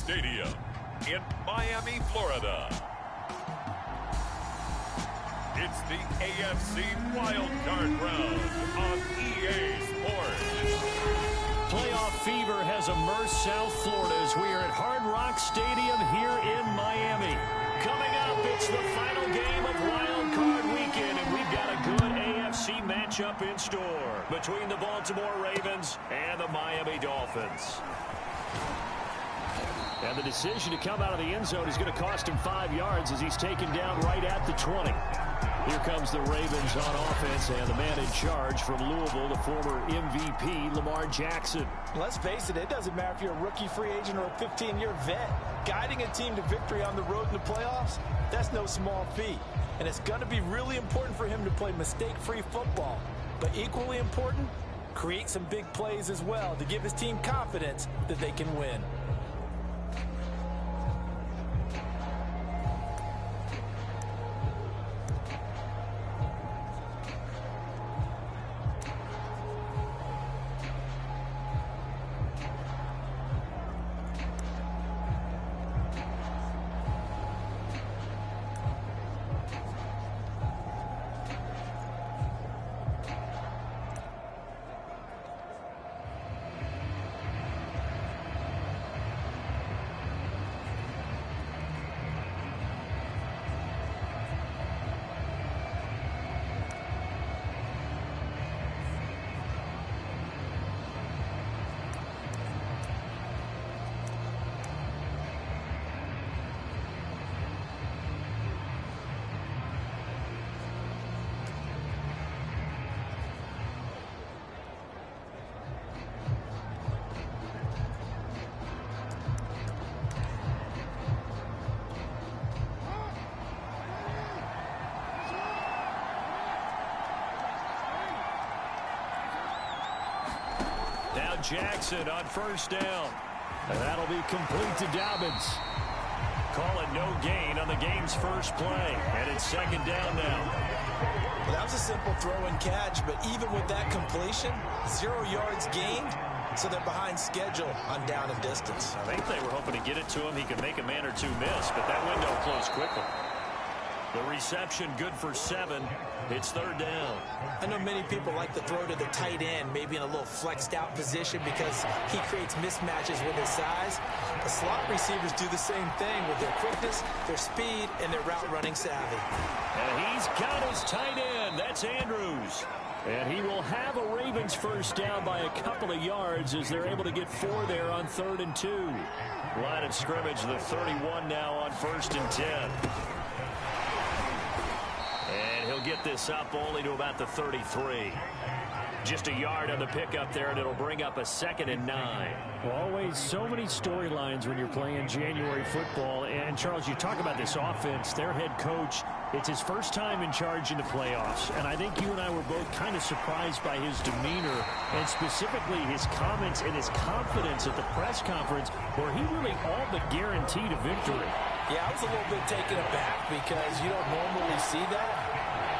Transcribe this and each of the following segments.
Stadium in Miami, Florida. It's the AFC Wildcard Round on EA Sports. Playoff fever has immersed South Florida as we are at Hard Rock Stadium here in Miami. Coming up, it's the final game of Wild Card Weekend, and we've got a good AFC matchup in store between the Baltimore Ravens and the Miami Dolphins. And the decision to come out of the end zone is going to cost him 5 yards as he's taken down right at the 20. Here comes the Ravens on offense, and the man in charge from Louisville, the former MVP, Lamar Jackson. Let's face it, it doesn't matter if you're a rookie free agent or a 15-year vet. Guiding a team to victory on the road in the playoffs, that's no small feat. And it's going to be really important for him to play mistake-free football. But equally important, create some big plays as well to give his team confidence that they can win. Now Jackson on first down. And that'll be complete to Dobbins. Call it no gain on the game's first play. And it's second down now. Well, that was a simple throw and catch, but even with that completion, 0 yards gained, so they're behind schedule on down and distance. I think they were hoping to get it to him. He could make a man or two miss, but that window closed quickly. The reception good for 7. It's third down. I know many people like to throw to the tight end, maybe in a little flexed out position because he creates mismatches with his size. The slot receivers do the same thing with their quickness, their speed, and their route running savvy. And he's got his tight end. That's Andrews. And he will have a Ravens first down by a couple of yards as they're able to get 4 there on 3rd and 2. Line of scrimmage, the 31 now on 1st and 10. And he'll get this up only to about the 33. Just a yard on the pickup there, and it'll bring up a 2nd and 9. Always so many storylines when you're playing January football. And, Charles, you talk about this offense, their head coach, it's his first time in charge in the playoffs. And I think you and I were both kind of surprised by his demeanor and specifically his comments and his confidence at the press conference where he really all but guaranteed a victory. Yeah, I was a little bit taken aback because you don't normally see that.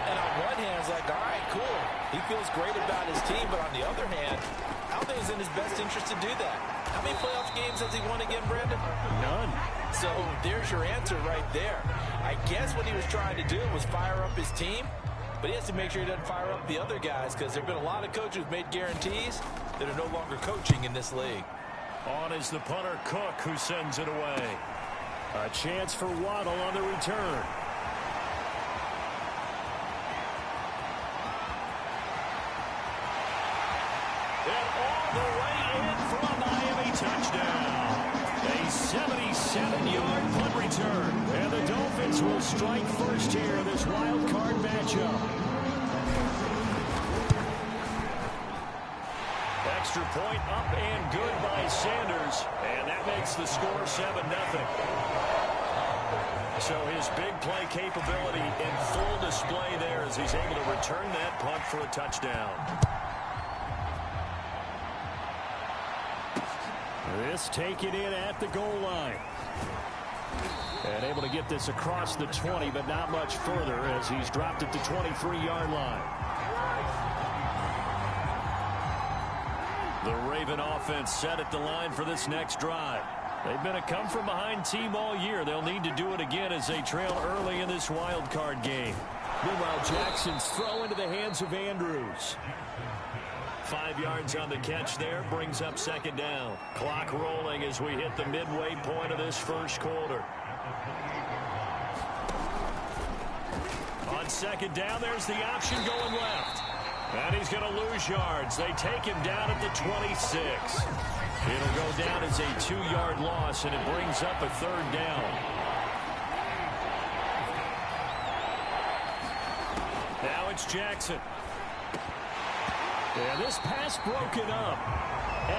And on one hand, it's like, all right, cool. He feels great about his team. But on the other hand, I don't think it's in his best interest to do that. How many playoff games has he won again, Brandon? None. So there's your answer right there. I guess what he was trying to do was fire up his team. But he has to make sure he doesn't fire up the other guys because there have been a lot of coaches who've made guarantees that are no longer coaching in this league. On is the punter, Cook, who sends it away. A chance for Waddle on the return. And all the way in for a Miami touchdown. A 77-yard punt return. And the Dolphins will strike first here in this wild card matchup. Extra point up and good by Sanders. And that makes the score 7-0. So his big play capability in full display there as he's able to return that punt for a touchdown. This taken in at the goal line. And able to get this across the 20, but not much further as he's dropped at the 23-yard line. The Raven offense set at the line for this next drive. They've been a come-from-behind team all year. They'll need to do it again as they trail early in this wild card game. Meanwhile, Jackson's throw into the hands of Andrews. 5 yards on the catch there, brings up second down. Clock rolling as we hit the midway point of this first quarter. On second down, there's the option going left. And he's going to lose yards. They take him down at the 26. It'll go down as a 2-yard loss, and it brings up a third down. Now it's Jackson. Yeah, this pass broken up.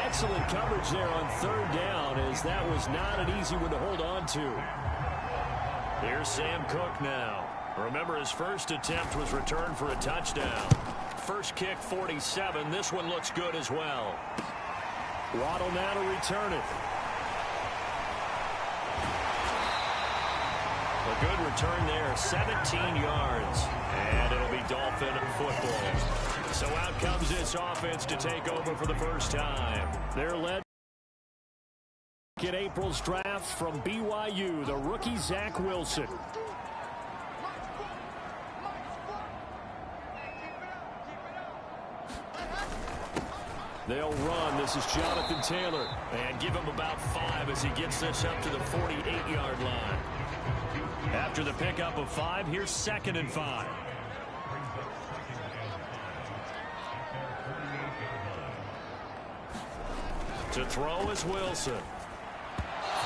Excellent coverage there on third down, as that was not an easy one to hold on to. Here's Sam Cook now. Remember, his first attempt was returned for a touchdown. First kick, 47. This one looks good as well. Waddle now to return it. A good return there, 17 yards. And it'll be Dolphin football. So out comes this offense to take over for the first time. They're led in April's draft from BYU, the rookie Zach Wilson. They'll run. This is Jonathan Taylor. And give him about 5 as he gets this up to the 48-yard line. After the pickup of 5, here's 2nd and 5. To throw is Wilson.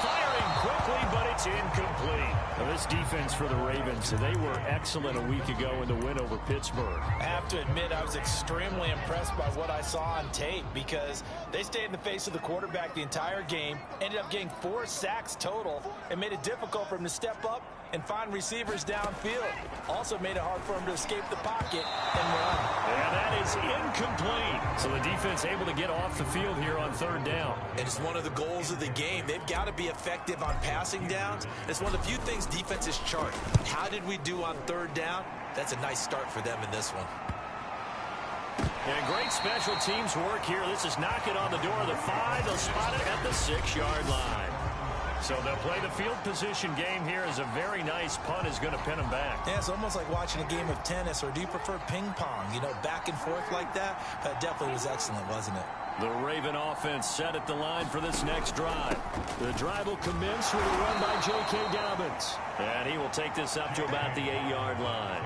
Firing quickly, but it's incomplete. Now, this defense for the Ravens, they were excellent a week ago in the win over Pittsburgh. I have to admit, I was extremely impressed by what I saw on tape because they stayed in the face of the quarterback the entire game, ended up getting 4 sacks total, and made it difficult for him to step up and find receivers downfield. Also made it hard for him to escape the pocket and run. Yeah, that is incomplete. So the defense able to get off the field here on third down. And it's one of the goals of the game. They've got to be effective on passing downs. It's one of the few things defenses chart. How did we do on third down? That's a nice start for them in this one. And great special teams work here. This is knocking on the door of the 5. They'll spot it at the 6-yard line. So they'll play the field position game here as a very nice punt is going to pin them back. Yeah, it's almost like watching a game of tennis, or do you prefer ping pong? You know, back and forth like that? That definitely was excellent, wasn't it? The Raven offense set at the line for this next drive. The drive will commence with a run by J.K. Dobbins. And he will take this up to about the 8-yard line.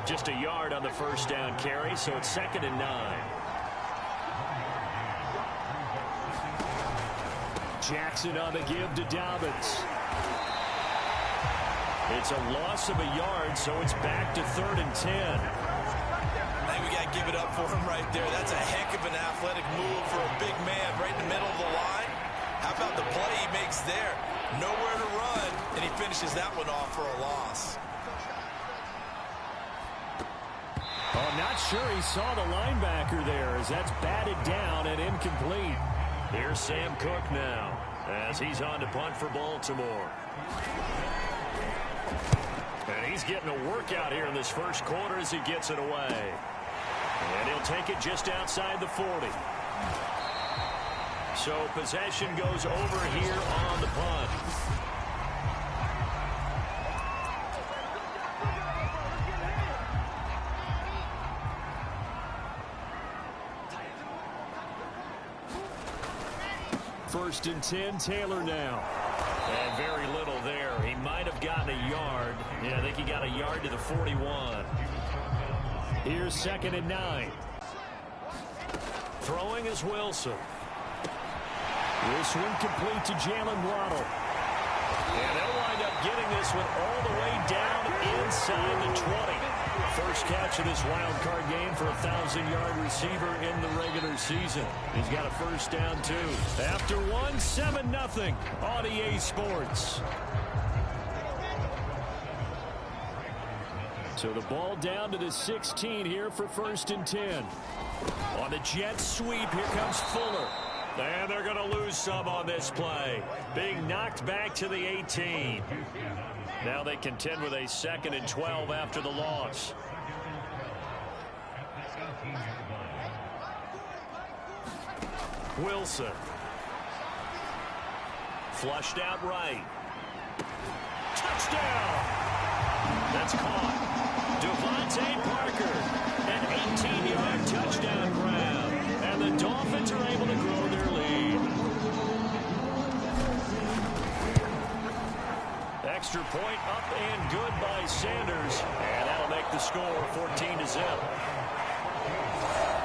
Just a yard on the first down carry, so it's 2nd and 9. Jackson on the give to Dobbins. It's a loss of a yard, so it's back to 3rd and 10. I think we got to give it up for him right there. That's a heck of an athletic move for a big man right in the middle of the line. How about the play he makes there? Nowhere to run, and he finishes that one off for a loss. Oh, I'm not sure he saw the linebacker there as that's batted down and incomplete. Here's Sam Cook now as he's on to punt for Baltimore. And he's getting a workout here in this first quarter as he gets it away. And he'll take it just outside the 40. So possession goes over here on the punt. First and 10, Taylor now. And very little there. He might have gotten a yard. Yeah, I think he got a yard to the 41. Here's 2nd and 9. Throwing is Wilson. This one complete to Jalen Waddle. And they'll wind up getting this one all the way down inside the 20. First catch of this wild card game for a 1,000-yard receiver in the regular season. He's got a first down, too. After one, 7-0 on EA Sports. So the ball down to the 16 here for 1st and 10. On the jet sweep, here comes Fuller. And they're going to lose some on this play. Being knocked back to the 18. Now they contend with a 2nd and 12 after the loss. Wilson. Flushed out right. Touchdown! That's caught. Devontae Parker, an 18-yard touchdown grab. And the Dolphins are able to grow their lead. Extra point up and good by Sanders. And that'll make the score 14-0.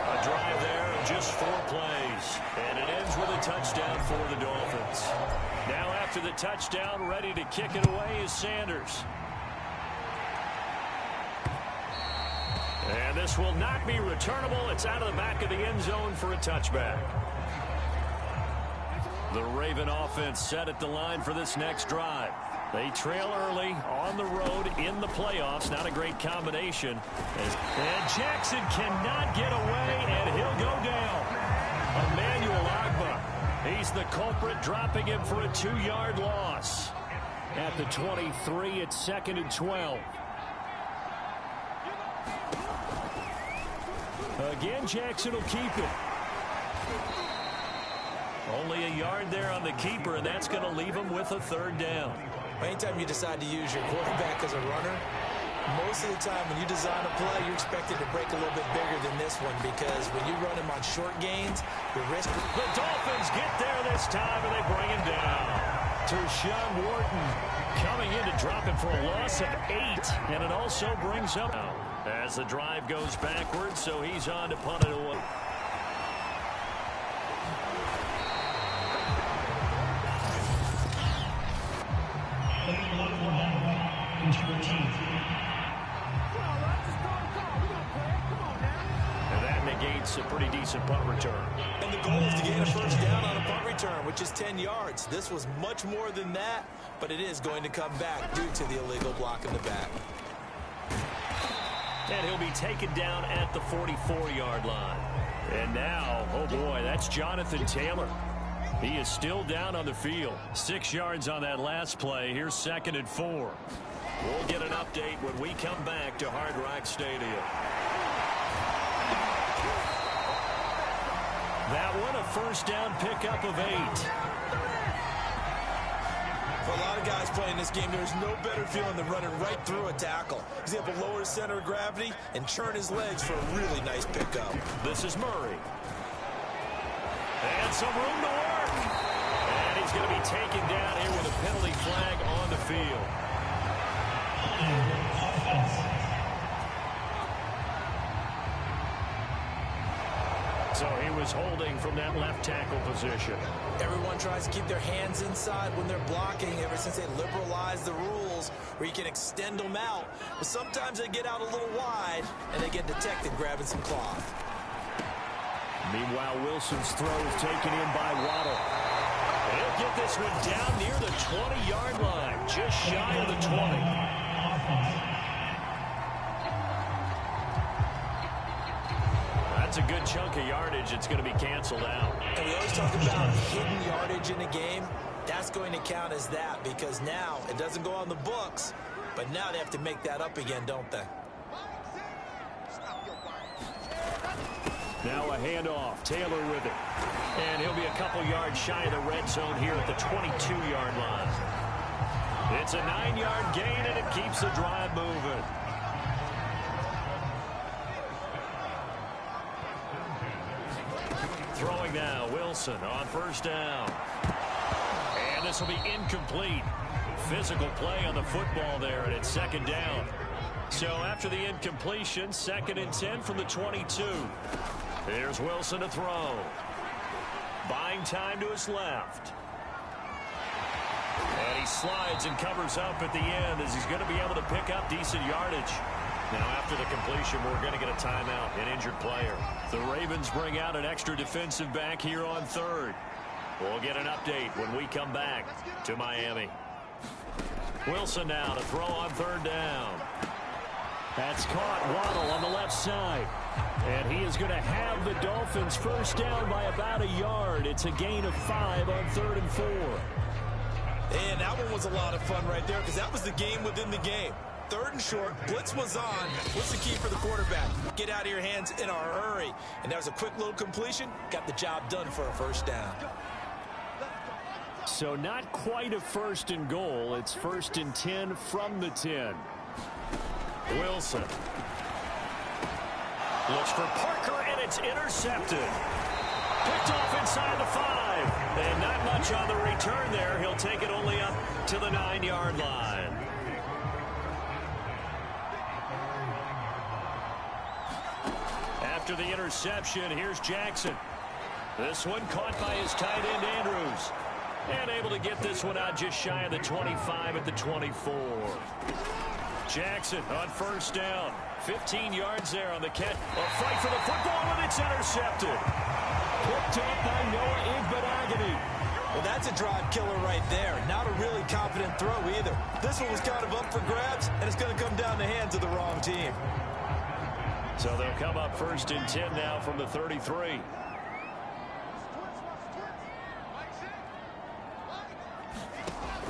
A drive there of just 4 plays. And it ends with a touchdown for the Dolphins. Now after the touchdown, ready to kick it away is Sanders. And this will not be returnable. It's out of the back of the end zone for a touchback. The Raven offense set at the line for this next drive. They trail early on the road in the playoffs. Not a great combination. And Jackson cannot get away, and he'll go down. Emmanuel Agba. He's the culprit, dropping him for a 2-yard loss. At the 23, it's 2nd and 12. Again, Jackson will keep it. Only a yard there on the keeper, and that's going to leave him with a 3rd down. Anytime you decide to use your quarterback as a runner, most of the time when you design a play, you're expected to break a little bit bigger than this one, because when you run him on short gains, the risk... The Dolphins get there this time, and they bring him down. Tershawn Wharton coming in to drop him for a loss of 8, and it also brings up as the drive goes backwards, so he's on to punt it away. And that negates a pretty decent punt return. And the goal is to gain a 1st down on a punt return, which is 10 yards. This was much more than that, but it is going to come back due to the illegal block in the back. And he'll be taken down at the 44-yard line. And now, oh boy, that's Jonathan Taylor. He is still down on the field. 6 yards on that last play. Here's 2nd and 4. We'll get an update when we come back to Hard Rock Stadium. That one, a 1st down pickup of 8. For a lot of guys playing this game, there's no better feeling than running right through a tackle. He's able to lower his center of gravity and turn his legs for a really nice pickup. This is Murray. And some room to work. And he's going to be taken down here with a penalty flag on the field. So he was holding from that left tackle position. Everyone tries to keep their hands inside when they're blocking ever since they liberalized the rules where you can extend them out. But sometimes they get out a little wide and they get detected grabbing some cloth. Meanwhile, Wilson's throw is taken in by Waddle. He'll get this one down near the 20-yard line, just shy of the 20. That's a good chunk of yardage. It's going to be canceled out. And we always talk about hidden yardage in a game. That's going to count as that, because now it doesn't go on the books, but now they have to make that up again, don't they? Now a handoff. Taylor with it. And he'll be a couple yards shy of the red zone here at the 22-yard line. It's a 9-yard gain, and it keeps the drive moving. Throwing now, Wilson on 1st down. And this will be incomplete. Physical play on the football there, and it's 2nd down. So after the incompletion, 2nd and 10 from the 22. Here's Wilson to throw. Buying time to his left. And he slides and covers up at the end as he's going to be able to pick up decent yardage. Now after the completion, we're going to get a timeout, an injured player. The Ravens bring out an extra defensive back here on 3rd. We'll get an update when we come back to Miami. Wilson now to throw on 3rd down. That's caught. Waddle on the left side. And he is going to have the Dolphins 1st down by about a yard. It's a gain of 5 on 3rd and 4. And that one was a lot of fun right there, because that was the game within the game. 3rd and short, blitz was on. What's the key for the quarterback? Get out of your hands in a hurry. And that was a quick little completion. Got the job done for a 1st down. So not quite a first and goal. It's first and 10 from the 10. Wilson looks for Parker, and it's intercepted. Picked off inside the 5. And not much on the return there. He'll take it only up to the 9-yard line. After the interception, here's Jackson. This one caught by his tight end, Andrews. And able to get this one out just shy of the 25 at the 24. Jackson on first down. 15 yards there on the catch. A fight for the football, and it's intercepted. Picked up by Noah Igbenogany. Well, that's a drive killer right there. Not a really confident throw either. This one was kind of up for grabs, and it's going to come down the hands of the wrong team. So they'll come up first and 10 now from the 33.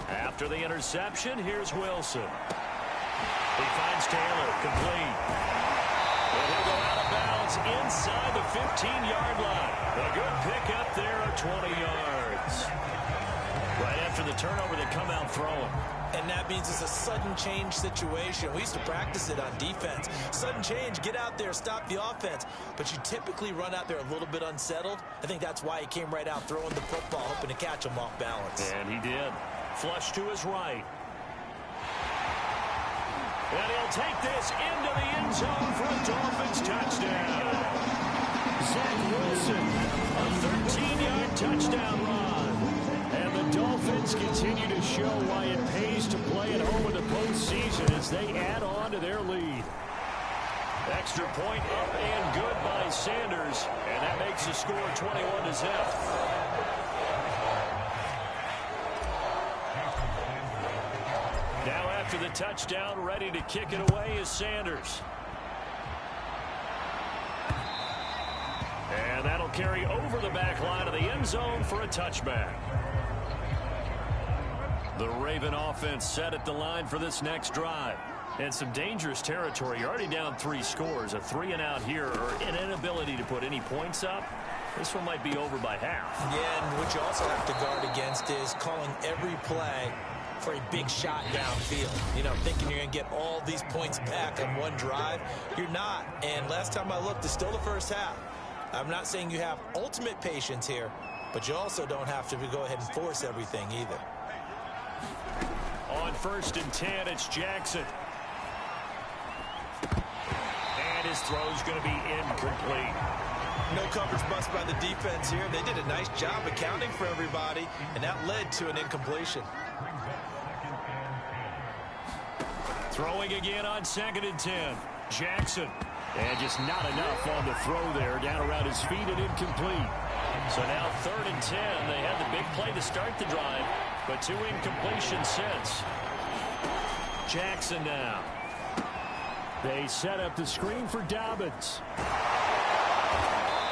After the interception, here's Wilson. He finds Taylor, complete. And he'll go out of bounds inside the 15-yard line. A good pickup there of 20 yards. Right after the turnover, they come out throwing. And that means it's a sudden change situation. We used to practice it on defense. Sudden change, get out there, stop the offense. But you typically run out there a little bit unsettled. I think that's why he came right out throwing the football, hoping to catch him off balance. And he did. Flush to his right. And he'll take this into the end zone for a Dolphins touchdown. Zach Wilson, a 13-yard touchdown run. And the Dolphins continue to show why it pays to play at home in the postseason as they add on to their lead. Extra point up and good by Sanders. And that makes the score 21-0. Now after the touchdown, ready to kick it away is Sanders. And that'll carry over the back line of the end zone for a touchback. The Raven offense set at the line for this next drive. And some dangerous territory. You're already down 3 scores. A 3-and-out here or an inability to put any points up. This one might be over by half. Yeah, and what you also have to guard against is calling every play for a big shot downfield. You know, thinking you're going to get all these points back on one drive. You're not. And last time I looked, it's still the first half. I'm not saying you have ultimate patience here, but you also don't have to go ahead and force everything either. On first and 10, it's Jackson. And his throw's going to be incomplete. No coverage bust by the defense here. They did a nice job accounting for everybody, and that led to an incompletion. Throwing again on second and 10. Jackson. And just not enough on the throw there. Down around his feet and incomplete. So now third and 10. They had the big play to start the drive, but 2 incompletions since. Jackson now. They set up the screen for Dobbins.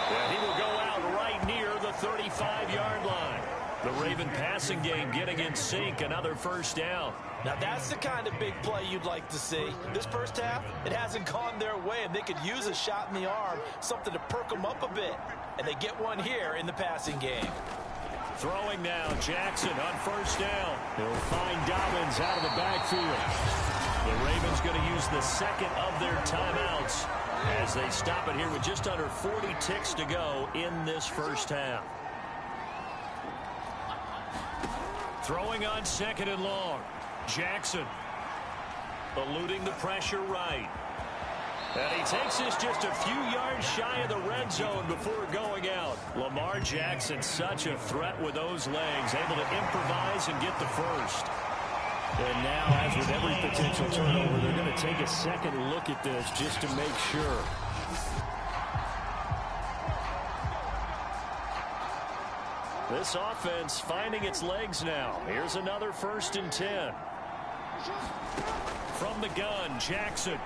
And he will go out right near the 35-yard line. The Raven passing game getting in sync. Another first down. Now that's the kind of big play you'd like to see. This first half, it hasn't gone their way, and they could use a shot in the arm, something to perk them up a bit. And they get one here in the passing game. Throwing now, Jackson on first down. He'll find Dobbins out of the backfield. The Ravens going to use the second of their timeouts as they stop it here with just under 40 ticks to go in this first half. Throwing on second and long. Jackson eluding the pressure right. And he takes this just a few yards shy of the red zone before going out. Lamar Jackson, such a threat with those legs, able to improvise and get the first. And now, as with every potential turnover, they're going to take a second look at this just to make sure. This offense finding its legs now. Here's another first and 10. From the gun, Jackson.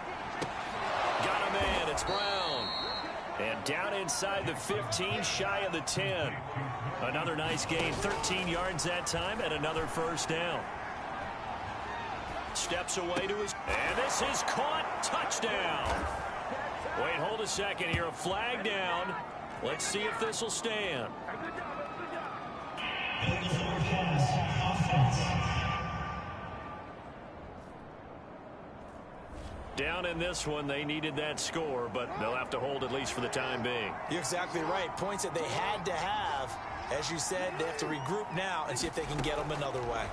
Got a man, it's Brown. And down inside the 15, shy of the 10. Another nice gain, 13 yards that time, and another first down. Steps away to his, and this is caught, touchdown. Wait, hold a second here, a flag down. Let's see if this will stand. Down in this one, they needed that score, but they'll have to hold at least for the time being. You're exactly right. Points that they had to have. As you said, they have to regroup now and see if they can get them another way.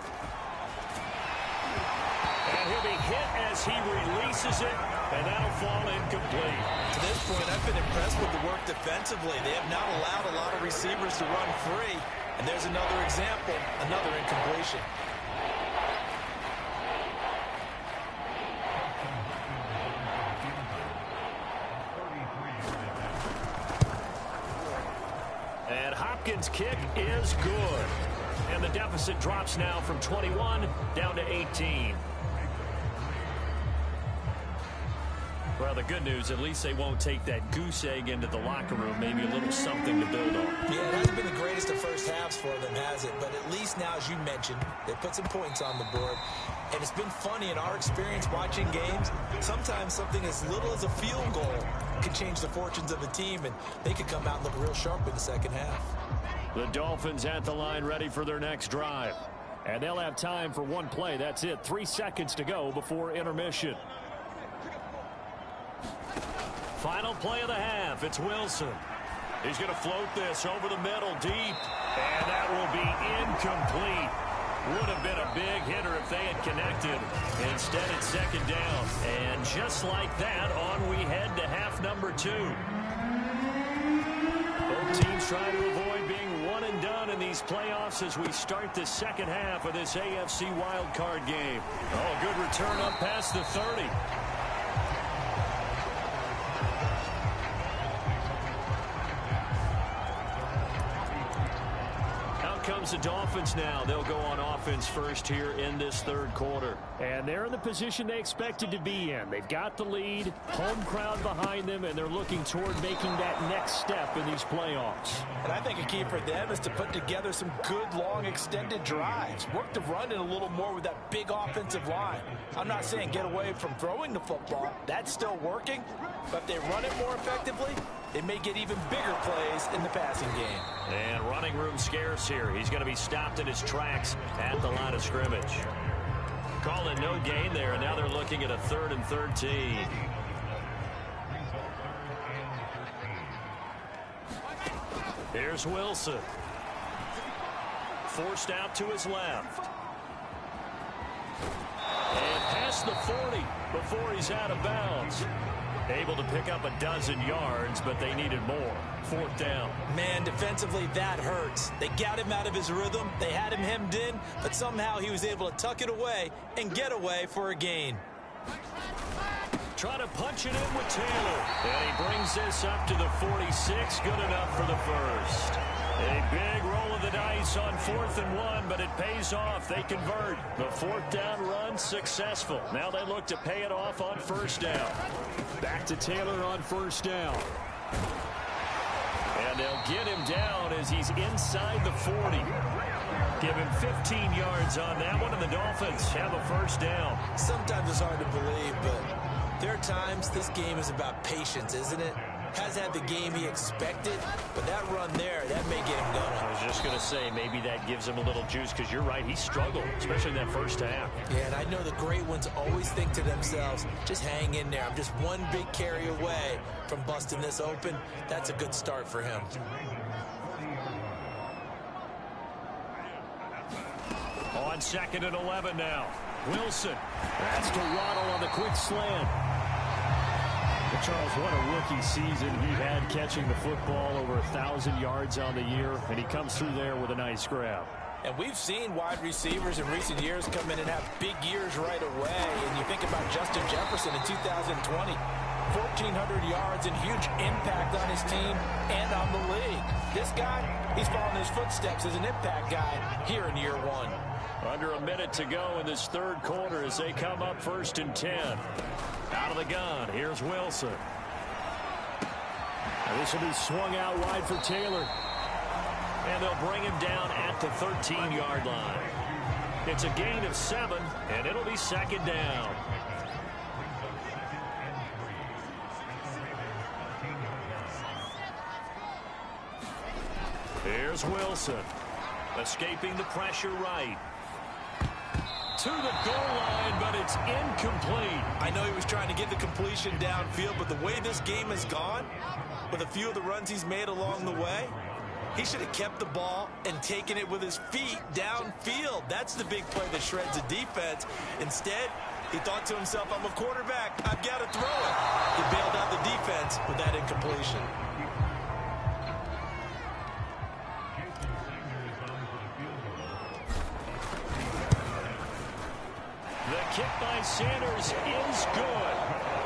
And he'll be hit as he releases it, and that'll fall incomplete. To this point, I've been impressed with the work defensively. They have not allowed a lot of receivers to run free. And there's another example, another incompletion. And Hopkins' kick is good. And the deficit drops now from 21 down to 18. Well, the good news, at least they won't take that goose egg into the locker room. Maybe a little something to build on. Yeah, it hasn't been the greatest of first halves for them, has it? But at least now, as you mentioned, they put some points on the board. And it's been funny in our experience watching games. Sometimes something as little as a field goal can change the fortunes of a team, and they could come out and look real sharp in the second half. The Dolphins at the line ready for their next drive. And they'll have time for one play. That's it. 3 seconds to go before intermission. Final play of the half. It's Wilson. He's going to float this over the middle deep. And that will be incomplete. Would have been a big hitter if they had connected. Instead, it's second down. And just like that, on we head to half number 2. Both teams trying to avoid being one and done in these playoffs as we start the second half of this AFC wildcard game. Oh, good return up past the 30. Comes the Dolphins now. They'll go on offense first here in this third quarter. And they're in the position they expected to be in. They've got the lead, home crowd behind them, and they're looking toward making that next step in these playoffs. And I think a key for them is to put together some good, long, extended drives. Work the run in a little more with that big offensive line. I'm not saying get away from throwing the football. That's still working. But if they run it more effectively, they may get even bigger plays in the passing game. And running room scarce here. He's going to be stopped in his tracks at the line of scrimmage. Calling no gain there, and now they're looking at a 3rd and 13. Here's Wilson. Forced out to his left. And past the 40 before he's out of bounds. Able to pick up a dozen yards, but they needed more. 4th down. Man, defensively, that hurts. They got him out of his rhythm. They had him hemmed in, but somehow he was able to tuck it away and get away for a gain. Trying to punch it in with Taylor. And he brings this up to the 46. Good enough for the first. A big roll of the dice on 4th and 1, but it pays off. They convert. The 4th down run successful. Now they look to pay it off on 1st down. Back to Taylor on 1st down. And they'll get him down as he's inside the 40. Give him 15 yards on that one, and the Dolphins have a 1st down. Sometimes it's hard to believe, but there are times this game is about patience, isn't it? Has had the game he expected, but that run there, that may get him going. I was just going to say, maybe that gives him a little juice, because you're right, he struggled, especially in that first half. Yeah, and I know the great ones always think to themselves, just hang in there. I'm just one big carry away from busting this open. That's a good start for him. On 2nd and 11 now. Wilson. That's to Waddle on the quick slant. Charles, what a rookie season he had catching the football, over 1,000 yards on the year, and he comes through there with a nice grab. And we've seen wide receivers in recent years come in and have big years right away. And you think about Justin Jefferson in 2020, 1,400 yards and huge impact on his team and on the league. This guy, he's following his footsteps as an impact guy here in year 1. Under a minute to go in this third quarter as they come up 1st and 10. Out of the gun, here's Wilson. And this will be swung out wide for Taylor. And they'll bring him down at the 13-yard line. It's a gain of 7, and it'll be 2nd down. Here's Wilson. Escaping the pressure right. to the goal line, but it's incomplete. I know he was trying to get the completion downfield, but the way this game has gone, with a few of the runs he's made along the way, he should have kept the ball and taken it with his feet downfield. That's the big play that shreds the defense. Instead, he thought to himself, I'm a quarterback, I've got to throw it. He bailed out the defense with that incompletion. The kick by Sanders is good.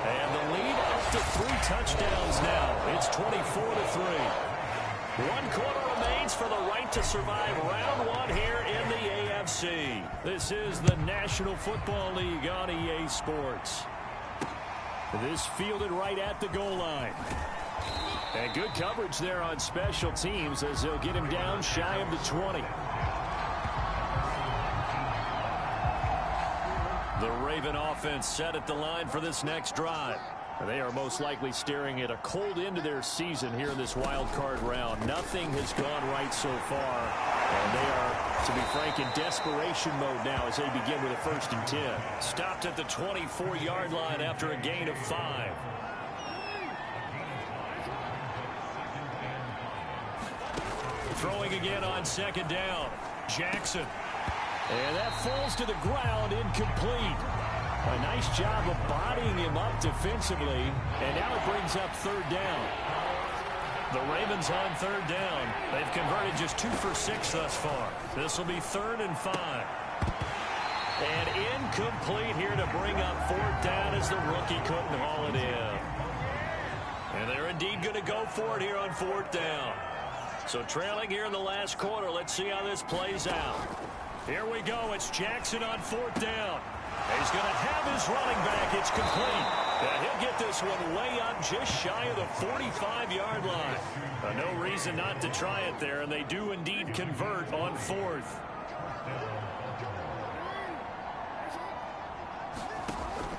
And the lead up to 3 touchdowns now. It's 24-3. 1 quarter remains for the right to survive round 1 here in the AFC. This is the National Football League on EA Sports. This fielded right at the goal line. And good coverage there on special teams as they'll get him down shy of the 20. The Raven offense set at the line for this next drive. They are most likely staring at a cold end to their season here in this wild card round. Nothing has gone right so far. And they are, to be frank, in desperation mode now as they begin with a 1st and 10. Stopped at the 24-yard line after a gain of 5. Throwing again on 2nd down. Jackson. And that falls to the ground, incomplete. A nice job of bodying him up defensively, and now it brings up 3rd down. The Ravens on 3rd down. They've converted just 2 for 6 thus far. This will be 3rd and 5. And incomplete here to bring up 4th down as the rookie couldn't haul it in. And they're indeed going to go for it here on 4th down. So trailing here in the last quarter. Let's see how this plays out. Here we go. It's Jackson on 4th down. He's going to have his running back. It's complete. And he'll get this one way up just shy of the 45-yard line. No reason not to try it there, and they do indeed convert on 4th.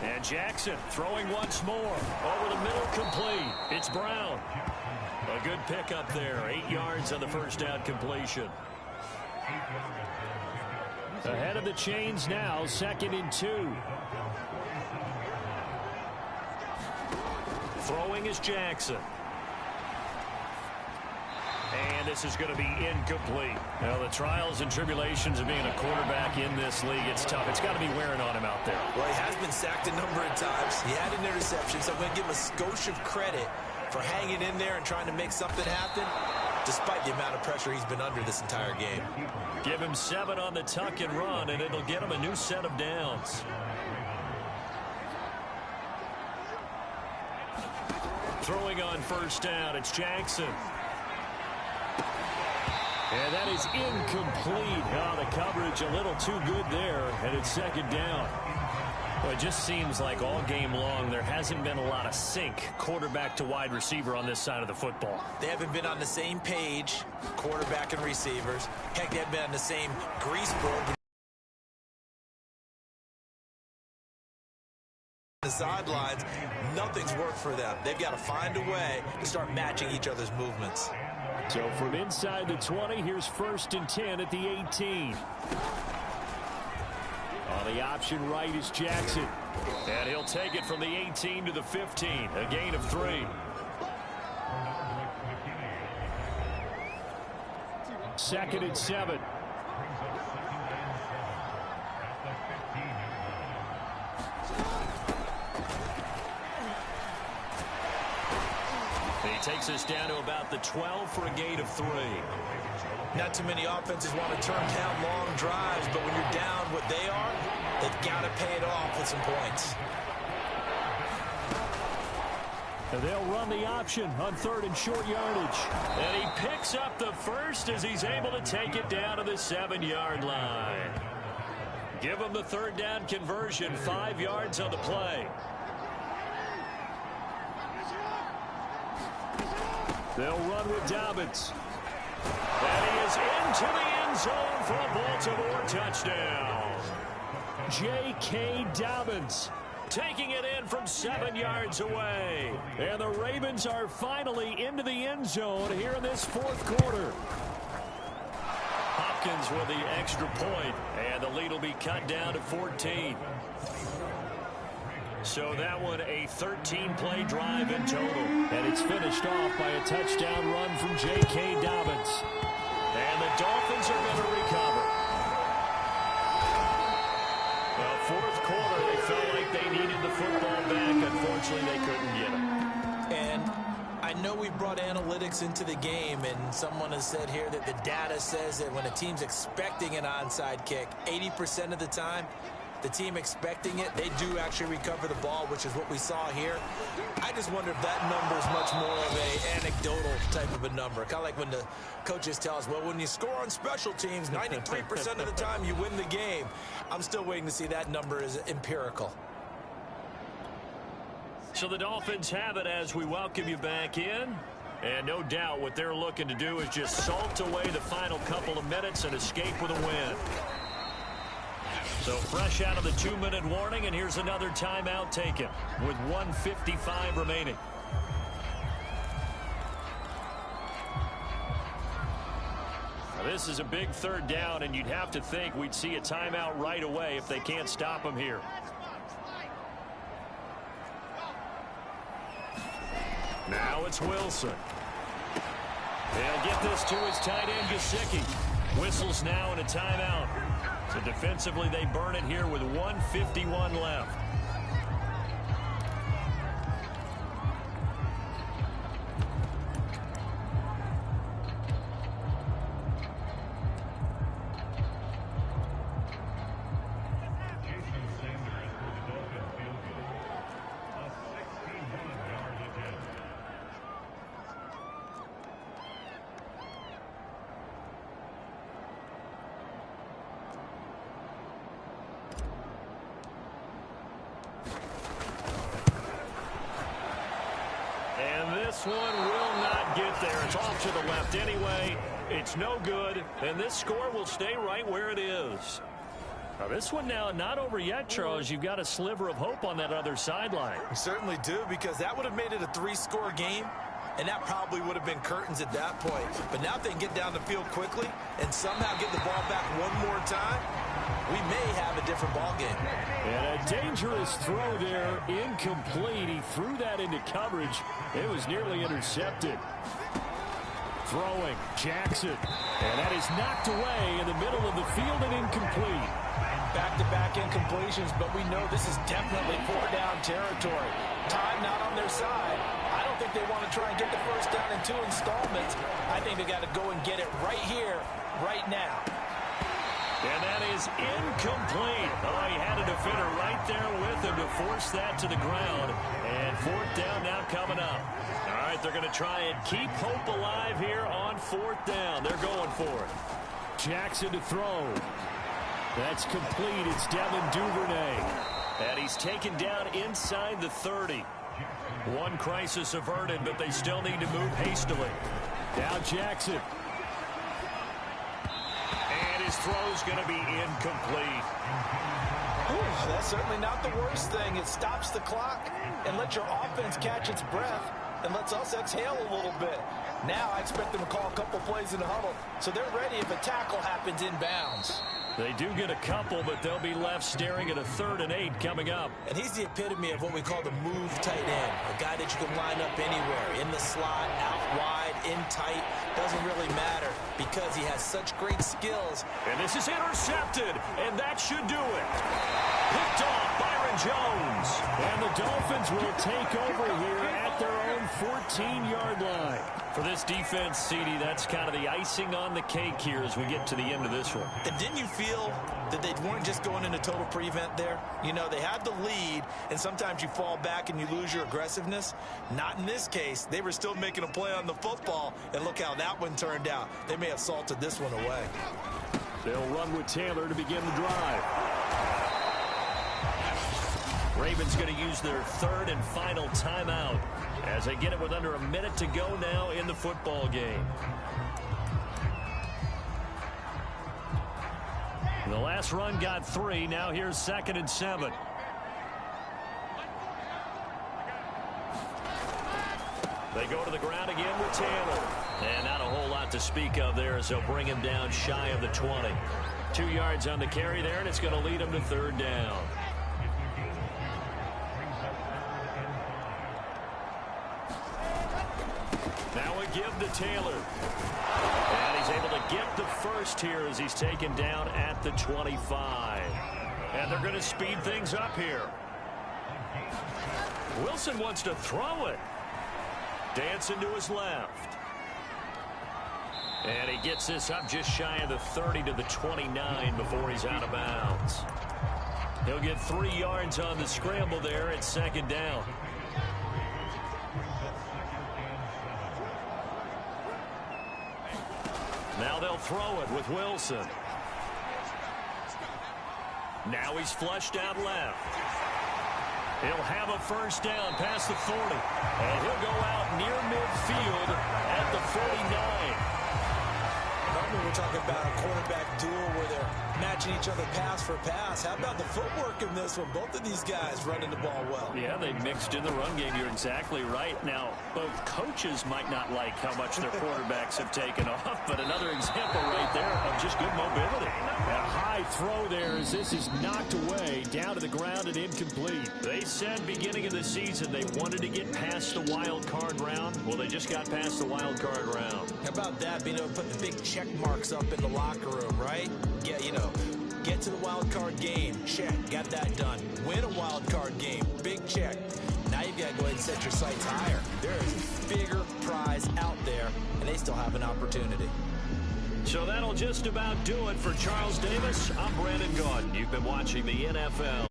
And Jackson throwing once more. Over the middle, complete. It's Brown. A good pickup there. 8 yards on the 1st down completion. Ahead of the chains now, 2nd and 2. Throwing is Jackson. And this is going to be incomplete. Well, the trials and tribulations of being a quarterback in this league, it's tough. It's got to be wearing on him out there. Well, he has been sacked a number of times. He had an interception, so I'm going to give him a skosh of credit for hanging in there and trying to make something happen, despite the amount of pressure he's been under this entire game. Give him 7 on the tuck and run, and it'll get him a new set of downs. Throwing on 1st down, it's Jackson. And that is incomplete. Oh, the coverage a little too good there, and it's 2nd down. Well, it just seems like all game long there hasn't been a lot of sync quarterback to wide receiver on this side of the football. They haven't been on the same page, quarterback and receivers. Heck, they haven't been on the same grease board. The sidelines, nothing's worked for them. They've got to find a way to start matching each other's movements. So from inside the 20, here's 1st and 10 at the 18. On the option right is Jackson. And he'll take it from the 18 to the 15. A gain of 3. 2nd and 7. He takes us down to about the 12 for a gain of 3. Not too many offenses want to turn down long drives, but when you're down what they are, they've got to pay it off with some points. And they'll run the option on 3rd and short yardage. And he picks up the 1st as he's able to take it down to the 7-yard line. Give him the 3rd down conversion, 5 yards on the play. They'll run with Dobbins. And he is into the end zone for a Baltimore touchdown. J.K. Dobbins taking it in from 7 yards away. And the Ravens are finally into the end zone here in this 4th quarter. Hopkins with the extra point, and the lead will be cut down to 14. So that one a 13-play drive in total. And it's finished off by a touchdown run from J.K. Dobbins. And the Dolphins are going to recover. Well, fourth quarter, they felt like they needed the football back. Unfortunately, they couldn't get it. And I know we brought analytics into the game, and someone has said here that the data says that when a team's expecting an onside kick, 80% of the time, the team expecting it, they do actually recover the ball, which is what we saw here. I just wonder if that number is much more of an anecdotal type of a number. Kind of like when the coaches tell us, well, when you score on special teams, 93% of the time you win the game. I'm still waiting to see that number is empirical. So the Dolphins have it as we welcome you back in. And no doubt what they're looking to do is just salt away the final couple of minutes and escape with a win. So fresh out of the 2-minute warning, and here's another timeout taken with 1:55 remaining. Now this is a big third down, and you'd have to think we'd see a timeout right away if they can't stop them here. Now it's Wilson. They'll get this to his tight end, Gesicki. Whistles now and a timeout. So defensively, they burn it here with 1:51 left. This one will not get there. It's off to the left anyway. It's no good, and this score will stay right where it is. Now this one now not over yet, Charles. You've got a sliver of hope on that other sideline. We certainly do, because that would have made it a 3-score game, and that probably would have been curtains at that point. But now if they can get down the field quickly and somehow get the ball back one more time, we may have a different ball game. And a dangerous throw there, incomplete. He threw that into coverage. It was nearly intercepted. Throwing, Jackson. And that is knocked away in the middle of the field and incomplete. Back-to-back incompletions, but we know this is definitely 4-down territory. Time not on their side. I don't think they want to try and get the first down in 2 installments. I think they got to go and get it right here, right now. And that is incomplete. Oh, he had a defender right there with him to force that to the ground. And 4th down now coming up. All right, they're going to try and keep hope alive here on 4th down. They're going for it. Jackson to throw. That's complete. It's Devin Duvernay. And he's taken down inside the 30. One crisis averted, but they still need to move hastily. Now Jackson. His throw's going to be incomplete. That's certainly not the worst thing. It stops the clock and lets your offense catch its breath and lets us exhale a little bit. Now I expect them to call a couple plays in the huddle, so they're ready if a tackle happens inbounds. They do get a couple, but they'll be left staring at a 3rd and 8 coming up. And he's the epitome of what we call the move tight end. A guy that you can line up anywhere, in the slot, out wide, in tight. Doesn't really matter because he has such great skills. And this is intercepted, and that should do it. Picked off Byron Jones. And the Dolphins will take over here at their own 14-yard line. For this defense, CD, that's kind of the icing on the cake here as we get to the end of this one. And didn't you feel that they weren't just going into total prevent there? You know, they had the lead, and sometimes you fall back and you lose your aggressiveness. Not in this case. They were still making a play on the football, and look how that one turned out. They may have salted this one away. They'll run with Taylor to begin the drive. Ravens going to use their 3rd and final timeout as they get it with under a minute to go now in the football game. The last run got 3. Now here's 2nd and 7. They go to the ground again with Taylor. And not a whole lot to speak of there as they'll bring him down shy of the 20. 2 yards on the carry there, and it's going to lead him to third down. Now a give to Taylor. And he's able to get the first here as he's taken down at the 25. And they're going to speed things up here. Wilson wants to throw it. Dancing to his left. And he gets this up just shy of the 30 to the 29 before he's out of bounds. He'll get 3 yards on the scramble there at second down. Now they'll throw it with Wilson. Now he's flushed out left. He'll have a first down past the 40. And he'll go out near midfield at the 49. Normally we're talking about a quarterback duel where they're matching each other pass for pass. How about the footwork in this one? Both of these guys running the ball well. Yeah, they mixed in the run game. You're exactly right. Now, both coaches might not like how much their quarterbacks have taken off, but another example right there of just good mobility. A high throw there as this is knocked away, down to the ground and incomplete. They said beginning of the season they wanted to get past the wild card round. Well, they just got past the wild card round. How about that, being able to put the big check marks up in the locker room, right? Yeah, you know, get to the wild card game, check, got that done. Win a wild card game, big check. Now you've got to go ahead and set your sights higher. There is a bigger prize out there, and they still have an opportunity. So that'll just about do it for Charles Davis. I'm Brandon Gaudin. You've been watching the NFL